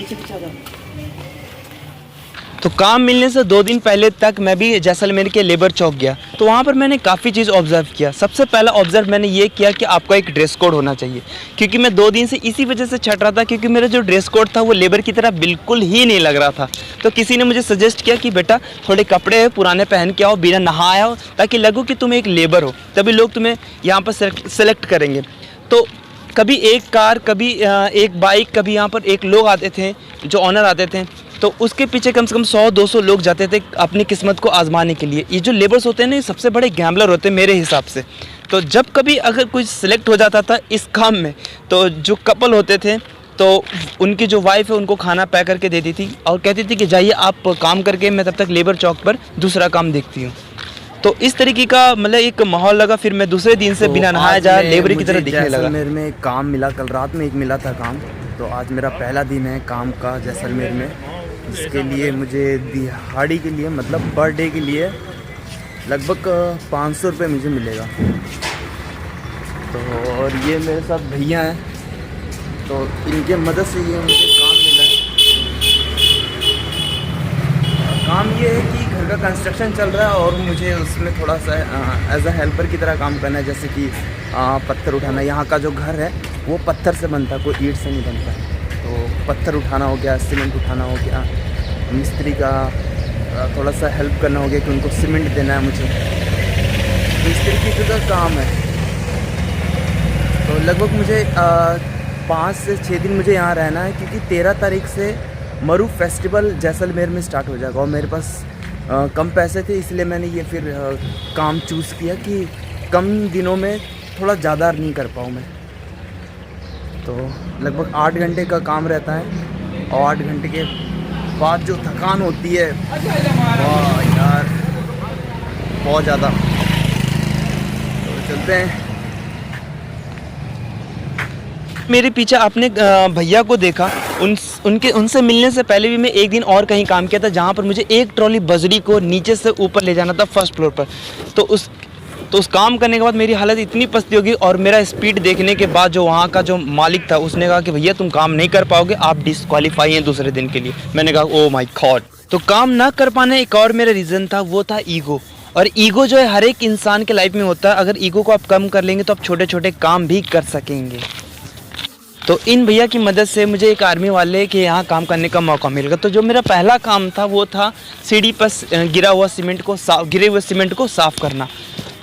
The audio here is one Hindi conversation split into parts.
पीछे पीछे आ जाओ। तो काम मिलने से 2 दिन पहले तक मैं भी जैसलमेर के लेबर चौक गया, तो वहाँ पर मैंने काफ़ी चीज़ ऑब्ज़र्व किया। सबसे पहला ऑब्ज़र्व मैंने ये किया कि आपका एक ड्रेस कोड होना चाहिए, क्योंकि मैं 2 दिन से इसी वजह से छट रहा था, क्योंकि मेरा जो ड्रेस कोड था वो लेबर की तरह बिल्कुल ही नहीं लग रहा था। तो किसी ने मुझे सजेस्ट किया कि बेटा थोड़े कपड़े पुराने पहन के आओ, बिना नहाए आओ, ताकि लगो कि तुम एक लेबर हो, तभी लोग तुम्हें यहाँ पर सेलेक्ट करेंगे। तो कभी एक कार, कभी एक बाइक, कभी यहाँ पर एक लोग आते थे जो ऑनर आते थे, तो उसके पीछे कम से कम 100-200 लोग जाते थे अपनी किस्मत को आजमाने के लिए। ये जो लेबर्स होते हैं ना, ये सबसे बड़े गैम्बलर होते हैं मेरे हिसाब से। तो जब कभी अगर कोई सिलेक्ट हो जाता था इस काम में, तो जो कपल होते थे तो उनकी जो वाइफ है उनको खाना पैक करके देती थी और कहती थी कि जाइए आप काम करके, मैं तब तक लेबर चौक पर दूसरा काम देखती हूँ। तो इस तरीके का मतलब एक माहौल लगा। फिर मैं दूसरे दिन से बिना नहाए जा लेबर की तरह दिखने लगा। जैसलमेर में एक काम मिला, कल रात में एक मिला था काम, तो आज मेरा पहला दिन है काम का जैसलमेर में, जिसके लिए मुझे दिहाड़ी के लिए मतलब पर डे के लिए लगभग 500 रुपये मुझे मिलेगा। तो और ये मेरे साथ भैया हैं, तो इनके मदद से ये मुझे काम मिला है। काम ये है कि घर का कंस्ट्रक्शन चल रहा है और मुझे उसमें थोड़ा सा एज अ हेल्पर की तरह काम करना है, जैसे कि पत्थर उठाना। यहाँ का जो घर है वो पत्थर से बनता है, कोई ईंट से नहीं बनता है। तो पत्थर उठाना हो गया, सीमेंट उठाना हो गया, मिस्त्री का थोड़ा सा हेल्प करना हो गया कि उनको सीमेंट देना है मुझे। इस तरीके का काम है। तो लगभग मुझे 5 से 6 दिन मुझे यहाँ रहना है, क्योंकि 13 तारीख से मरू फेस्टिवल जैसलमेर में स्टार्ट हो जाएगा और मेरे पास कम पैसे थे, इसलिए मैंने ये फिर काम चूज़ किया कि कम दिनों में थोड़ा ज़्यादा अर्निंग कर पाऊँ मैं। तो लगभग 8 घंटे का काम रहता है और 8 घंटे के बाद जो थकान होती है, वाह यार बहुत ज़्यादा। तो चलते हैं। मेरे पीछे आपने भैया को देखा, उनसे मिलने से पहले भी मैं एक दिन और कहीं काम किया था, जहाँ पर मुझे एक ट्रॉली बजरी को नीचे से ऊपर ले जाना था फर्स्ट फ्लोर पर। तो उस काम करने के बाद मेरी हालत इतनी पस्ती होगी, और मेरा स्पीड देखने के बाद जो वहाँ का जो मालिक था उसने कहा कि भैया तुम काम नहीं कर पाओगे, आप डिस्क्वालीफाई हैं दूसरे दिन के लिए। मैंने कहा ओ माय गॉड। तो काम ना कर पाने एक और मेरा रीज़न था, वो था ईगो। और ईगो जो है हर एक इंसान के लाइफ में होता है, अगर ईगो को आप कम कर लेंगे तो आप छोटे छोटे काम भी कर सकेंगे। तो इन भैया की मदद से मुझे एक आर्मी वाले के यहाँ काम करने का मौका मिल गया। तो जो मेरा पहला काम था वो था सीढ़ी पर गिरे हुए सीमेंट को साफ़ करना।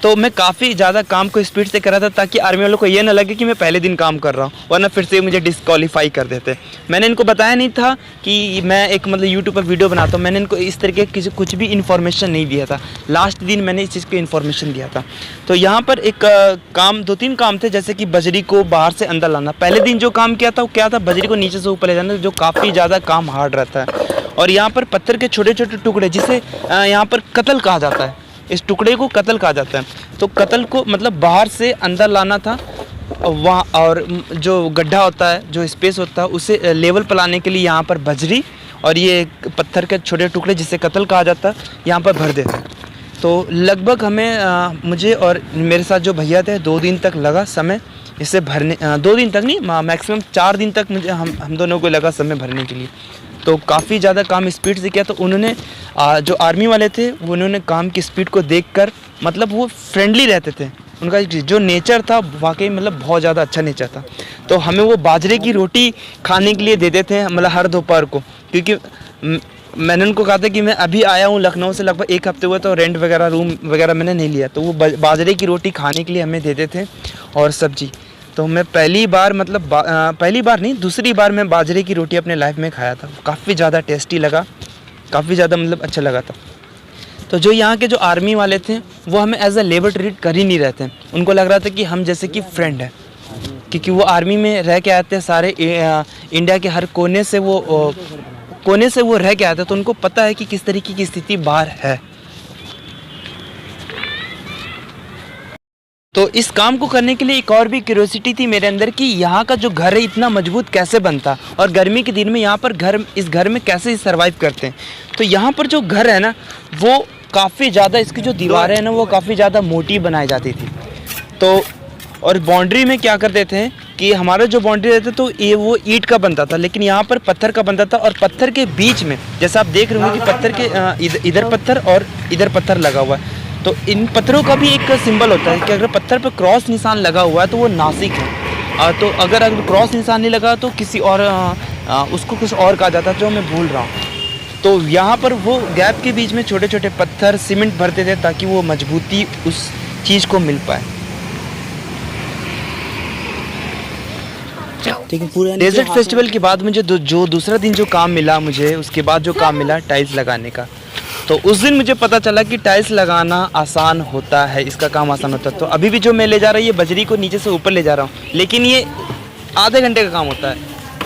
तो मैं काफ़ी ज़्यादा काम को स्पीड से कर रहा था, ताकि आर्मी वालों को ये ना लगे कि मैं पहले दिन काम कर रहा हूँ, वरना फिर से मुझे डिस्क्वालीफाई कर देते। मैंने इनको बताया नहीं था कि मैं एक मतलब यूट्यूब पर वीडियो बनाता हूँ। मैंने इनको इस तरीके की कुछ भी इन्फॉर्मेशन नहीं दिया था। लास्ट दिन मैंने इस चीज़ की इन्फॉर्मेशन दिया था। तो यहाँ पर एक काम 2-3 काम थे, जैसे कि बजरी को बाहर से अंदर लाना। पहले दिन जो काम किया था वो क्या था, बजरी को नीचे से ऊपर ले जाना, जो काफ़ी ज़्यादा काम हार्ड रहता है। और यहाँ पर पत्थर के छोटे छोटे टुकड़े, जिसे यहाँ पर कतल कहा जाता है, इस टुकड़े को कतल कहा जाता है। तो कतल को मतलब बाहर से अंदर लाना था वहाँ, और जो गड्ढा होता है, जो स्पेस होता है, उसे लेवल पर लाने के लिए यहाँ पर बजरी और ये पत्थर के छोटे टुकड़े, जिसे कतल कहा जाता है, यहाँ पर भर देते हैं। तो लगभग हमें मुझे और मेरे साथ जो भैया थे 2 दिन तक लगा समय इसे भरने। 2 दिन तक नहीं, मैक्सिमम 4 दिन तक मुझे हम दोनों को लगा समय भरने के लिए। तो काफ़ी ज़्यादा काम स्पीड से किया। तो उन्होंने जो आर्मी वाले थे उन्होंने काम की स्पीड को देखकर, मतलब वो फ्रेंडली रहते थे, उनका जो नेचर था वाकई मतलब बहुत ज़्यादा अच्छा नेचर था। तो हमें वो बाजरे की रोटी खाने के लिए देते थे, मतलब हर दोपहर को, क्योंकि मैंने उनको कहा था कि मैं अभी आया हूँ लखनऊ से, लगभग 1 हफ्ते हुए, तो रेंट वगैरह रूम वगैरह मैंने नहीं लिया। तो वो बाजरे की रोटी खाने के लिए हमें देते थे और सब्जी। तो मैं पहली बार नहीं, दूसरी बार मैं बाजरे की रोटी अपने लाइफ में खाया था। काफ़ी ज़्यादा टेस्टी लगा, काफ़ी ज़्यादा मतलब अच्छा लगा था। तो जो यहाँ के जो आर्मी वाले थे वो हमें एज अ लेबर ट्रीट कर ही नहीं रहे थे। उनको लग रहा था कि हम जैसे कि फ्रेंड है, क्योंकि वो आर्मी में रह के आते हैं, सारे इंडिया के हर कोने से वो रह के आते हैं। तो उनको पता है कि किस तरीके की स्थिति बाहर है। तो इस काम को करने के लिए एक और भी क्यूरियोसिटी थी मेरे अंदर कि यहाँ का जो घर है इतना मजबूत कैसे बनता, और गर्मी के दिन में यहाँ पर इस घर में कैसे सर्वाइव करते हैं। तो यहाँ पर जो घर है ना, वो काफ़ी ज़्यादा, इसकी जो दीवारें हैं ना वो काफ़ी ज़्यादा मोटी बनाई जाती थी। तो और बाउंड्री में क्या करते थे कि हमारा जो बाउंड्री रहता तो ये वो ईंट का बनता था, लेकिन यहाँ पर पत्थर का बनता था। और पत्थर के बीच में जैसा आप देख रहे होंगे कि पत्थर के इधर पत्थर और इधर पत्थर लगा हुआ है। तो इन पत्थरों का भी एक सिंबल होता है कि अगर पत्थर पर क्रॉस निशान लगा हुआ है तो वो नासिक है। तो अगर क्रॉस निशान नहीं लगा तो किसी और उसको कुछ और कहा जाता है, जो मैं भूल रहा हूँ। तो यहाँ पर वो गैप के बीच में छोटे छोटे पत्थर सीमेंट भरते थे ताकि वो मजबूती उस चीज़ को मिल पाए। ठीक है, पूरा डेजर्ट फेस्टिवल के बाद मुझे जो दूसरा दिन जो काम मिला, मुझे उसके बाद जो काम मिला टाइल्स लगाने का, तो उस दिन मुझे पता चला कि टाइल्स लगाना आसान होता है, इसका काम आसान होता है। तो अभी भी जो मैं ले जा रहा हूँ ये बजरी को नीचे से ऊपर ले जा रहा हूँ, लेकिन ये आधे घंटे का काम होता है,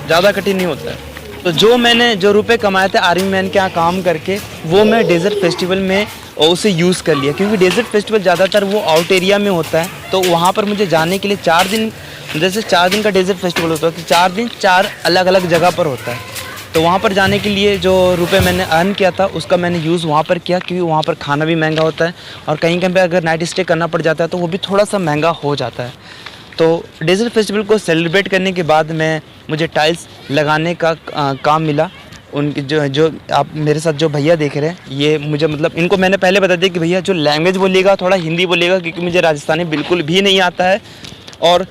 ज़्यादा कठिन नहीं होता है। तो जो रुपए कमाए थे आर्मी मैन के यहाँ काम करके, वो मैं डेजर्ट फेस्टिवल में उसे यूज़ कर लिया, क्योंकि डेजर्ट फेस्टिवल ज़्यादातर वो आउट एरिया में होता है। तो वहाँ पर मुझे जाने के लिए 4 दिन, जैसे 4 दिन का डेजर्ट फेस्टिवल होता है तो 4 दिन 4 अलग अलग जगह पर होता है। तो वहाँ पर जाने के लिए जो रुपए मैंने अर्न किया था उसका मैंने यूज़ वहाँ पर किया, क्योंकि वहाँ पर खाना भी महंगा होता है और कहीं कहीं पे अगर नाइट स्टे करना पड़ जाता है तो वो भी थोड़ा सा महंगा हो जाता है। तो डेजर्ट फेस्टिवल को सेलिब्रेट करने के बाद मुझे टाइल्स लगाने का काम मिला। उनकी जो आप मेरे साथ जो भैया देख रहे हैं, ये मुझे मतलब इनको मैंने पहले बता दिया कि भैया जो लैंग्वेज बोलिएगा थोड़ा हिंदी बोलिएगा, क्योंकि मुझे राजस्थानी बिल्कुल भी नहीं आता है। और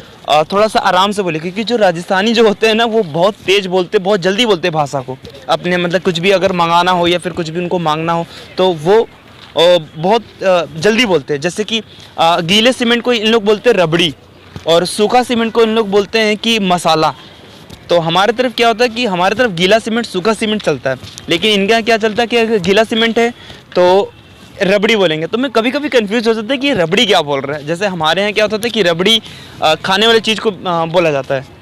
थोड़ा सा आराम से बोले, क्योंकि जो राजस्थानी जो होते हैं ना वो बहुत तेज़ बोलते, बहुत जल्दी बोलते भाषा को अपने, मतलब कुछ भी अगर मंगाना हो या फिर कुछ भी उनको मांगना हो तो वो बहुत जल्दी बोलते हैं। जैसे कि गीले सीमेंट को इन लोग बोलते हैं रबड़ी, और सूखा सीमेंट को इन लोग बोलते हैं कि मसाला। तो हमारे तरफ क्या होता है कि हमारे तरफ गीला सीमेंट सूखा सीमेंट चलता है, लेकिन इनके यहाँ क्या चलता है कि अगर गीला सीमेंट है तो रबड़ी बोलेंगे। तो मैं कभी कभी कंफ्यूज हो जाता है कि ये रबड़ी क्या बोल रहा है। जैसे हमारे यहाँ क्या होता है कि रबड़ी खाने वाली चीज़ को बोला जाता है।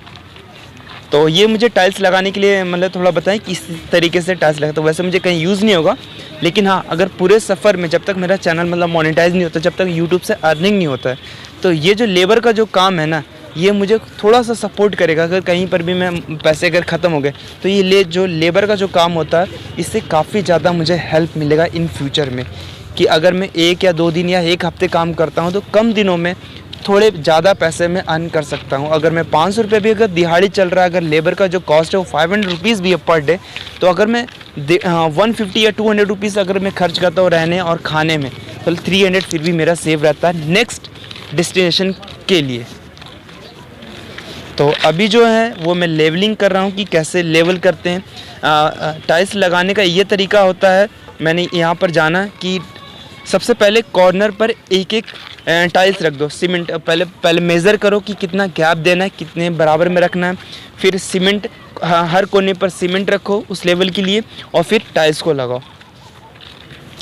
तो ये मुझे टाइल्स लगाने के लिए मतलब थोड़ा बताएं किस तरीके से टाइल्स लगा। तो वैसे मुझे कहीं यूज़ नहीं होगा, लेकिन हाँ अगर पूरे सफ़र में जब तक मेरा चैनल मतलब मोनेटाइज नहीं होता, जब तक यूट्यूब से अर्निंग नहीं होता है, तो ये जो लेबर का जो काम है ना, ये मुझे थोड़ा सा सपोर्ट करेगा। अगर कहीं पर भी मैं पैसे अगर ख़त्म हो गए तो ये जो लेबर का जो काम होता है, इससे काफ़ी ज़्यादा मुझे हेल्प मिलेगा इन फ्यूचर में, कि अगर मैं 1 या 2 दिन या 1 हफ्ते काम करता हूँ तो कम दिनों में थोड़े ज़्यादा पैसे मैं अर्न कर सकता हूँ। अगर मैं 500 रुपये भी अगर दिहाड़ी चल रहा है, अगर लेबर का जो कॉस्ट है वो 500 रुपीज़ भी है पर डे, तो अगर मैं 150 या 200 रुपीज़ अगर मैं खर्च करता हूँ रहने और खाने में, तो 300 फिर भी मेरा सेव रहता है नेक्स्ट डेस्टिनेशन के लिए। तो अभी जो है वो मैं लेवलिंग कर रहा हूँ कि कैसे लेवल करते हैं। टाइल्स लगाने का ये तरीका होता है, मैंने यहाँ पर जाना कि सबसे पहले कॉर्नर पर एक एक टाइल्स रख दो। सीमेंट पहले मेज़र करो कि कितना गैप देना है, कितने बराबर में रखना है। फिर सीमेंट हर कोने पर सीमेंट रखो उस लेवल के लिए, और फिर टाइल्स को लगाओ।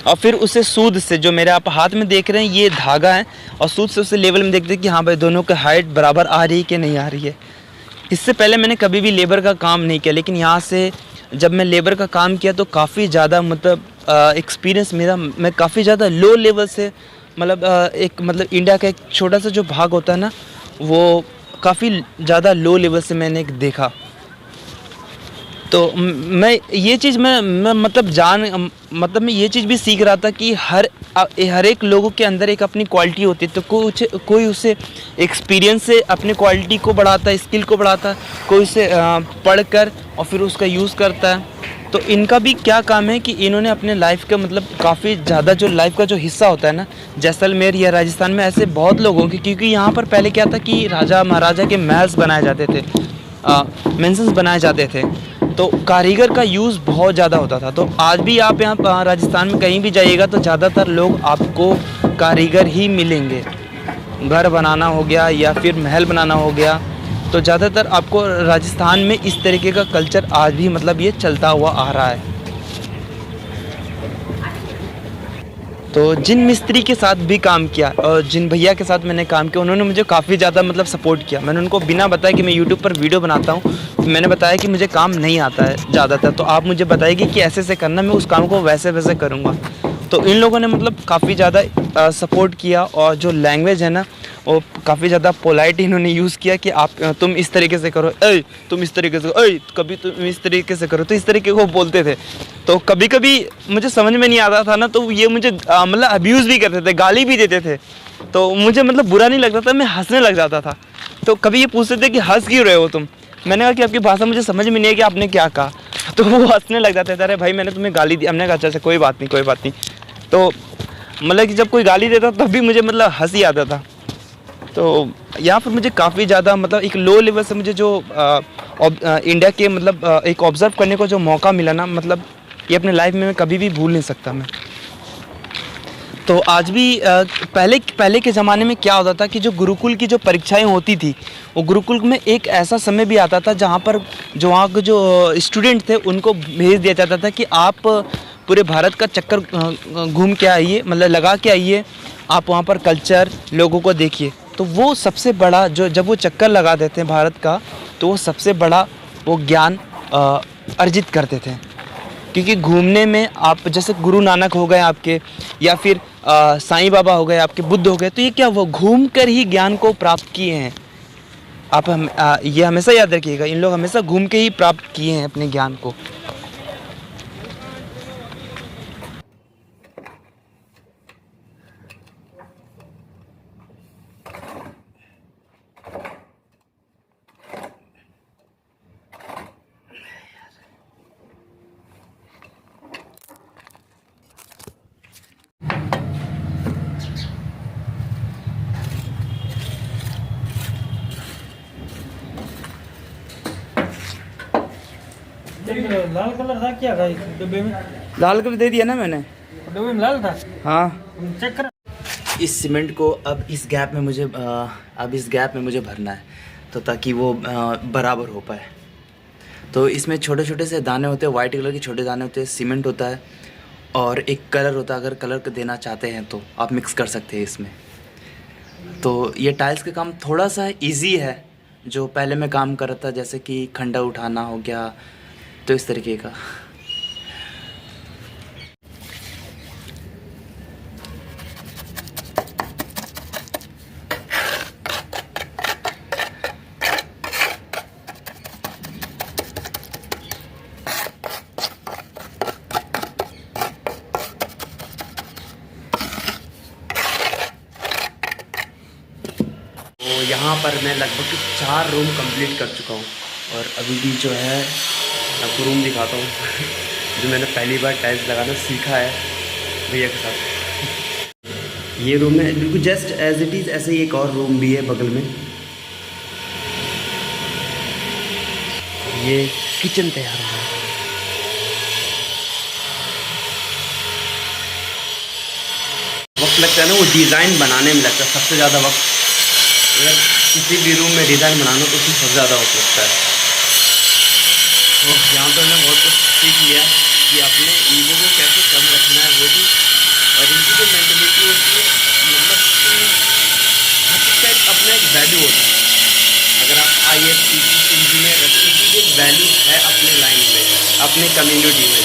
और फिर उसे सूद से, जो मेरे आप हाथ में देख रहे हैं ये धागा है, और सूद से उसे लेवल में देखते हैं कि हाँ भाई दोनों की हाइट बराबर आ रही है कि नहीं आ रही है। इससे पहले मैंने कभी भी लेबर का काम नहीं किया, लेकिन यहाँ से जब मैं लेबर का काम किया तो काफ़ी ज़्यादा मतलब एक्सपीरियंस मेरा, मैं काफ़ी ज़्यादा लो लेवल से मतलब एक मतलब इंडिया का एक छोटा सा जो भाग होता है ना, वो काफ़ी ज़्यादा लो लेवल से मैंने एक देखा। तो मैं ये चीज़ मैं मतलब मैं ये चीज़ भी सीख रहा था कि हर एक लोगों के अंदर एक अपनी क्वालिटी होती है। तो कोई उसे एक्सपीरियंस से अपने क्वालिटी को बढ़ाता है, स्किल को बढ़ाता है, कोई उसे पढ़कर और फिर उसका यूज़ करता है। तो इनका भी क्या काम है कि इन्होंने अपने लाइफ का मतलब काफ़ी ज़्यादा जो लाइफ का जो हिस्सा होता है ना, जैसलमेर या राजस्थान में ऐसे बहुत लोग होंगे, क्योंकि यहाँ पर पहले क्या था कि राजा महाराजा के महल्स बनाए जाते थे, मेंशंस बनाए जाते थे, तो कारीगर का यूज़ बहुत ज़्यादा होता था। तो आज भी आप यहाँ राजस्थान में कहीं भी जाइएगा तो ज़्यादातर लोग आपको कारीगर ही मिलेंगे। घर बनाना हो गया या फिर महल बनाना हो गया, तो ज़्यादातर आपको राजस्थान में इस तरीके का कल्चर आज भी मतलब ये चलता हुआ आ रहा है। तो जिन मिस्त्री के साथ भी काम किया और जिन भैया के साथ मैंने काम किया, उन्होंने मुझे काफ़ी ज़्यादा मतलब सपोर्ट किया। मैंने उनको बिना बताए कि मैं यूट्यूब पर वीडियो बनाता हूँ, मैंने बताया कि मुझे काम नहीं आता है ज़्यादातर, तो आप मुझे बताइए कि ऐसे ऐसे करना, मैं उस काम को वैसे वैसे करूँगा। तो इन लोगों ने मतलब काफ़ी ज़्यादा सपोर्ट किया, और जो लैंग्वेज है ना वो काफ़ी ज़्यादा पोलाइट इन्होंने यूज़ किया कि आप तुम इस तरीके से करो, ऐ तुम इस तरीके से, ऐ कभी तुम इस तरीके से करो, तो इस तरीके को बोलते थे। तो कभी कभी मुझे समझ में नहीं आता था ना, तो ये मुझे मतलब अब्यूज़ भी करते थे, गाली भी देते थे। तो मुझे मतलब बुरा नहीं लगता था, मैं हंसने लग जाता था। तो कभी ये पूछते थे कि हंस क्यों रहे हो तुम। मैंने कहा कि आपकी भाषा मुझे समझ में नहीं है कि आपने क्या कहा। तो वो हंसने लग जाते थे, अरे भाई मैंने तुम्हें गाली दी। हमने कहा अच्छा कोई बात नहीं कोई बात नहीं। तो मतलब कि जब कोई गाली देता तब भी मुझे मतलब हंसी आता था। तो यहाँ पर मुझे काफ़ी ज़्यादा मतलब एक लो लेवल से मुझे जो इंडिया के मतलब एक ऑब्ज़र्व करने को जो मौका मिला ना, मतलब ये अपने लाइफ में मैं कभी भी भूल नहीं सकता मैं। तो आज भी पहले के ज़माने में क्या होता था कि जो गुरुकुल की जो परीक्षाएं होती थी, वो गुरुकुल में एक ऐसा समय भी आता था जहाँ पर जो वहाँ के जो स्टूडेंट थे उनको भेज दिया जाता था कि आप पूरे भारत का चक्कर घूम के आइए, मतलब लगा के आइए, आप वहाँ पर कल्चर लोगों को देखिए। तो वो सबसे बड़ा जो जब वो चक्कर लगा देते हैं भारत का, तो वो सबसे बड़ा वो ज्ञान अर्जित करते थे। क्योंकि घूमने में आप जैसे गुरु नानक हो गए आपके, या फिर साईं बाबा हो गए आपके, बुद्ध हो गए, तो ये क्या वो घूम कर ही ज्ञान को प्राप्त किए हैं। आप ये हमेशा याद रखिएगा, इन लोग हमेशा घूम के ही प्राप्त किए हैं अपने ज्ञान को। लाल कलर था क्या था डब्बे में? लाल कलर दे दिया ना मैंने। डब्बे में लाल था। हाँ, चेक कर। इस सीमेंट को अब इस गैप में मुझे भरना है, तो ताकि वो बराबर हो पाए। तो इसमें छोटे छोटे से दाने होते हैं, वाइट कलर के छोटे दाने होते हैं, सीमेंट होता है और एक कलर होता है। अगर कलर को देना चाहते हैं तो आप मिक्स कर सकते हैं इसमें। तो ये टाइल्स का काम थोड़ा सा इजी है, जो पहले मैं काम कर रहा था, जैसे कि खंडा उठाना हो गया, तो इस तरीके का। तो यहाँ पर मैं लगभग 4 रूम कंप्लीट कर चुका हूँ, और अभी भी जो है आपको रूम दिखाता हूँ जो मैंने पहली बार टाइल्स लगाना सीखा है भैया के साथ। ये रूम है बिल्कुल जस्ट एज इट इज़, ऐसे ही एक और रूम भी है बगल में। ये किचन तैयार हो गया। वक्त लगता है ना वो डिज़ाइन बनाने में, लगता है सबसे ज़्यादा वक्त। अगर किसी भी रूम में डिज़ाइन बनाना तो उसमें सबसे ज़्यादा वक्त लगता है। तो यहाँ पर मैं बहुत कुछ सीख लिया कि अपने ईगो को कैसे कम रखना है, वो भी। और इनकी जो मेंटलिटी होती है, मतलब हर चीज़ का अपना एक वैल्यू होता है। अगर आप IAS इंजीनियर है तो इनकी जो वैल्यू है अपने लाइन में, अपने कम्युनिटी में।